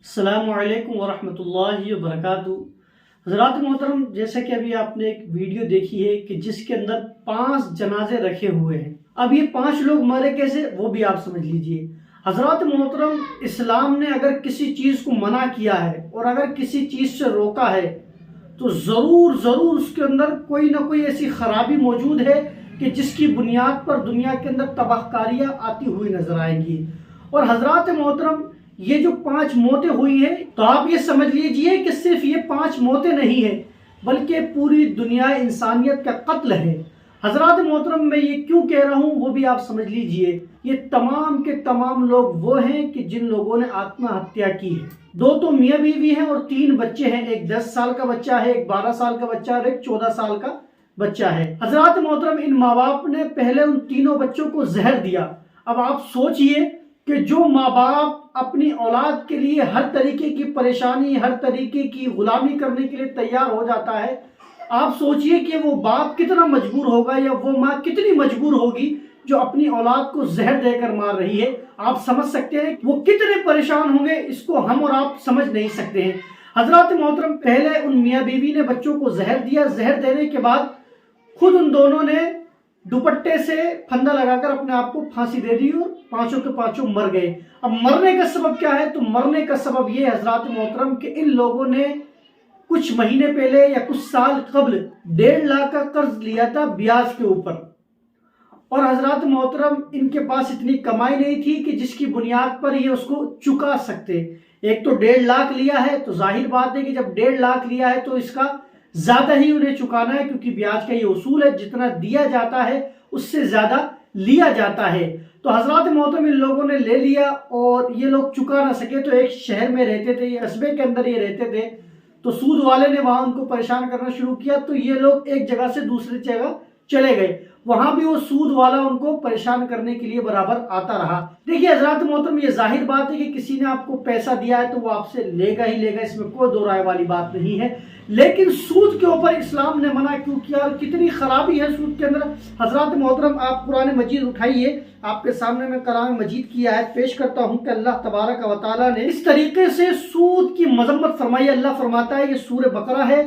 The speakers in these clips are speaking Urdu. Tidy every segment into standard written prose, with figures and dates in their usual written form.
السلام علیکم ورحمۃ اللہ وبرکاتہ۔ حضرات محترم، جیسا کہ ابھی آپ نے ایک ویڈیو دیکھی ہے کہ جس کے اندر 5 جنازے رکھے ہوئے ہیں، اب یہ 5 لوگ مرے کیسے وہ بھی آپ سمجھ لیجئے۔ حضرات محترم، اسلام نے اگر کسی چیز کو منع کیا ہے اور اگر کسی چیز سے روکا ہے تو ضرور اس کے اندر کوئی نہ کوئی ایسی خرابی موجود ہے کہ جس کی بنیاد پر دنیا کے اندر تباہ کاریاں آتی ہوئی نظر آئیں گی۔ اور حضرات محترم، یہ جو 5 موتیں ہوئی ہیں تو آپ یہ سمجھ لیجئے کہ صرف یہ 5 موتیں نہیں ہیں بلکہ پوری دنیا انسانیت کا قتل ہے۔ حضرات محترم، میں یہ کیوں کہہ رہا ہوں وہ بھی آپ سمجھ لیجئے۔ یہ تمام کے تمام لوگ وہ ہیں کہ جن لوگوں نے آتما ہتیا کی ہے۔ 2 تو میاں بیوی ہیں اور 3 بچے ہیں، ایک 10 سال کا بچہ ہے، ایک 12 سال کا بچہ اور ایک 14 سال کا بچہ ہے۔ حضرات محترم، ان ماں باپ نے پہلے ان تینوں بچوں کو زہر دیا۔ اب آپ سوچئے کہ جو ماں باپ اپنی اولاد کے لیے ہر طریقے کی پریشانی، ہر طریقے کی غلامی کرنے کے لیے تیار ہو جاتا ہے، آپ سوچئے کہ وہ باپ کتنا مجبور ہوگا یا وہ ماں کتنی مجبور ہوگی جو اپنی اولاد کو زہر دے کر مار رہی ہے۔ آپ سمجھ سکتے ہیں وہ کتنے پریشان ہوں گے، اس کو ہم اور آپ سمجھ نہیں سکتے ہیں۔ حضرات محترم، پہلے ان میاں بیوی نے بچوں کو زہر دیا، زہر دینے کے بعد خود ان دونوں نے دوپٹے سے پھندا لگا کر اپنے آپ کو پھانسی دے دی اور 5 کے 5 مر گئے۔ اب مرنے کا سبب کیا ہے؟ تو مرنے کا سبب یہ حضرات محترم کہ ان لوگوں نے کچھ مہینے پہلے یا کچھ سال قبل 1.5 لاکھ کا قرض لیا تھا بیاج کے اوپر، اور حضرات محترم ان کے پاس اتنی کمائی نہیں تھی کہ جس کی بنیاد پر یہ اس کو چکا سکتے۔ ایک تو 1.5 لاکھ لیا ہے تو ظاہر بات ہے کہ جب 1.5 لاکھ لیا ہے تو اس کا زیادہ ہی انہیں چکانا ہے، کیونکہ بیاج کا یہ اصول ہے، جتنا دیا جاتا ہے اس سے زیادہ لیا جاتا ہے۔ تو حضرات محترم ان لوگوں نے لے لیا اور یہ لوگ چکا نہ سکے تو ایک شہر میں رہتے تھے، یہ قصبے کے اندر یہ رہتے تھے، تو سود والے نے وہاں ان کو پریشان کرنا شروع کیا، تو یہ لوگ ایک جگہ سے دوسری جگہ چلے گئے، وہاں بھی وہ سود والا ان کو پریشان کرنے کے لیے برابر آتا رہا۔ دیکھیے حضرات محترم، یہ ظاہر بات ہے کہ کسی نے آپ کو پیسہ دیا ہے تو وہ آپ سے لے گا ہی لے گا، اس میں کوئی دو رائے والی بات نہیں ہے، لیکن سود کے اوپر اسلام نے منع کیوں کیا اور کتنی خرابی ہے سود کے اندر؟ حضرات محترم، آپ قرآن مجید اٹھائیے، آپ کے سامنے میں کلام مجید کی آیت پیش کرتا ہوں کہ اللہ تبارک و تعالیٰ نے اس طریقے سے سود کی مذمت فرمائی۔ اللہ فرماتا ہے، یہ سورہ بقرہ ہے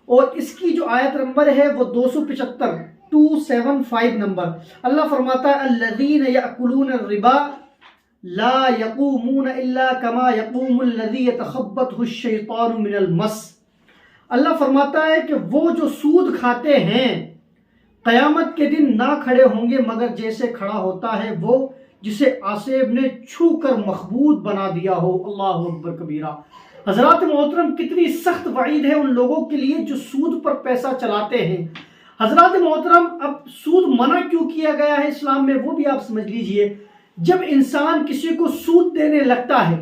اور اس کی جو آیت نمبر ہے وہ 275 نمبر۔ اللہ فرماتا ہے الذین یأکلون الربا لا یقومون الا کما یقوم الذی یتخبطہ الشیطان من المس۔ اللہ فرماتا ہے کہ وہ جو سود کھاتے ہیں قیامت کے دن نہ کھڑے ہوں گے مگر جیسے کھڑا ہوتا ہے وہ جسے آسیب نے چھو کر مخبوط بنا دیا ہو۔ اللہ اکبر کبیرہ۔ حضرات محترم، کتنی سخت وعید ہے ان لوگوں کے لیے جو سود پر پیسہ چلاتے ہیں۔ حضرات محترم، اب سود منع کیوں کیا گیا ہے اسلام میں وہ بھی آپ سمجھ لیجئے۔ جب انسان کسی کو سود دینے لگتا ہے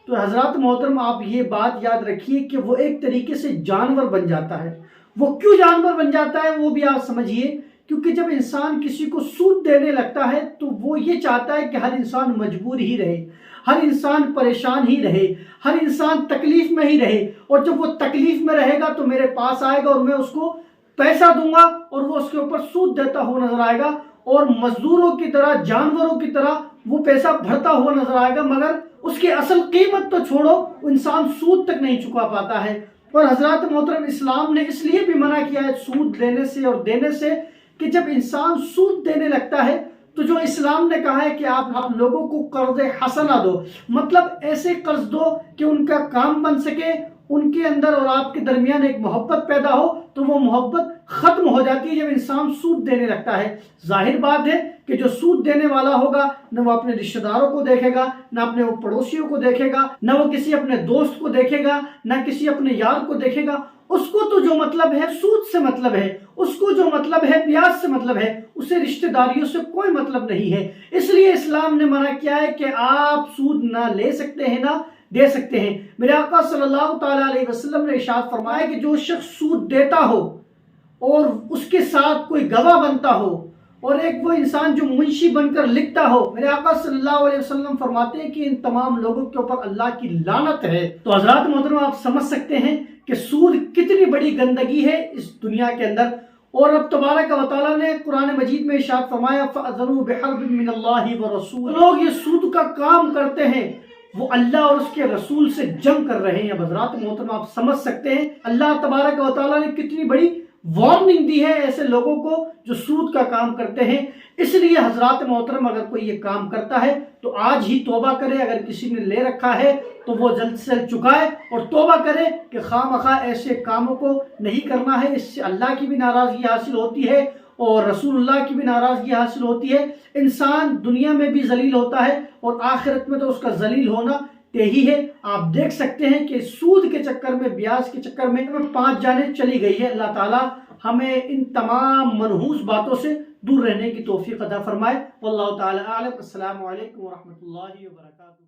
تو حضرات محترم آپ یہ بات یاد رکھیے کہ وہ ایک طریقے سے جانور بن جاتا ہے۔ وہ کیوں جانور بن جاتا ہے وہ بھی آپ سمجھیے، کیونکہ جب انسان کسی کو سود دینے لگتا ہے تو وہ یہ چاہتا ہے کہ ہر انسان مجبور ہی رہے، ہر انسان پریشان ہی رہے، ہر انسان تکلیف میں ہی رہے، اور جب وہ تکلیف میں رہے گا تو میرے پاس آئے گا اور میں اس کو پیسہ دوں گا اور وہ اس کے اوپر سود دیتا ہوا نظر آئے گا، اور مزدوروں کی طرح، جانوروں کی طرح وہ پیسہ بھرتا ہوا نظر آئے گا، مگر اس کی اصل قیمت تو چھوڑو، انسان سود تک نہیں چکا پاتا ہے۔ اور حضرات محترم، اسلام نے اس لیے بھی منع کیا ہے سود لینے سے اور دینے سے کہ جب انسان سود دینے لگتا ہے تو جو اسلام نے کہا ہے کہ آپ لوگوں کو قرض حسنہ دو، مطلب ایسے قرض دو کہ ان کا کام بن سکے، ان کے اندر اور آپ کے درمیان ایک محبت پیدا ہو، تو وہ محبت ختم ہو جاتی ہے جب انسان سود دینے لگتا ہے۔ ظاہر بات ہے کہ جو سود دینے والا ہوگا نہ وہ اپنے رشتہ داروں کو دیکھے گا، نہ اپنے وہ پڑوسیوں کو دیکھے گا، نہ وہ کسی اپنے دوست کو دیکھے گا، نہ کسی اپنے یار کو دیکھے گا۔ اس کو تو جو مطلب ہے سود سے مطلب ہے، اس کو جو مطلب ہے بیاج سے مطلب ہے، اسے رشتہ داریوں سے کوئی مطلب نہیں ہے۔ اس لیے اسلام نے منع کیا ہے کہ آپ سود نہ لے سکتے ہیں نہ دے سکتے ہیں۔ میرے آقا صلی اللہ تعالیٰ علیہ وسلم نے ارشاد فرمایا کہ جو شخص سود دیتا ہو اور اس کے ساتھ کوئی گواہ بنتا ہو اور ایک وہ انسان جو منشی بن کر لکھتا ہو، میرے آقا صلی اللہ علیہ وسلم فرماتے ہیں کہ ان تمام لوگوں کے اوپر اللہ کی لعنت ہے۔ تو حضرات محترم، آپ سمجھ سکتے ہیں کہ سود کتنی بڑی گندگی ہے اس دنیا کے اندر۔ اور اب تبارک و تعالیٰ نے قرآن مجید میں ارشاد فرمایا فَأَذَنُوا بِحَرْبٍ مِّنَ اللَّهِ وَرَسُولِهِ۔ لوگ یہ سود کا کام کرتے ہیں وہ اللہ اور اس کے رسول سے جنگ کر رہے ہیں۔ اب حضرات محترم آپ سمجھ سکتے ہیں اللہ تبارک و تعالیٰ نے کتنی بڑی وارننگ دی ہے ایسے لوگوں کو جو سود کا کام کرتے ہیں۔ اس لیے حضرات محترم اگر کوئی یہ کام کرتا ہے تو آج ہی توبہ کرے، اگر کسی نے لے رکھا ہے تو وہ جلد سے جلد چکائے اور توبہ کرے کہ خواہ مخواہ ایسے کاموں کو نہیں کرنا ہے۔ اس سے اللہ کی بھی ناراضگی حاصل ہوتی ہے اور رسول اللہ کی بھی ناراضگی حاصل ہوتی ہے۔ انسان دنیا میں بھی ذلیل ہوتا ہے اور آخرت میں تو اس کا ذلیل ہونا طے ہی ہے۔ آپ دیکھ سکتے ہیں کہ سود کے چکر میں، بیاج کے چکر میں 5 جانیں چلی گئی ہے۔ اللہ تعالیٰ ہمیں ان تمام منحوس باتوں سے دور رہنے کی توفیق عطا فرمائے۔ واللہ تعالیٰ اعلم۔ السلام علیکم ورحمۃ اللہ وبرکاتہ۔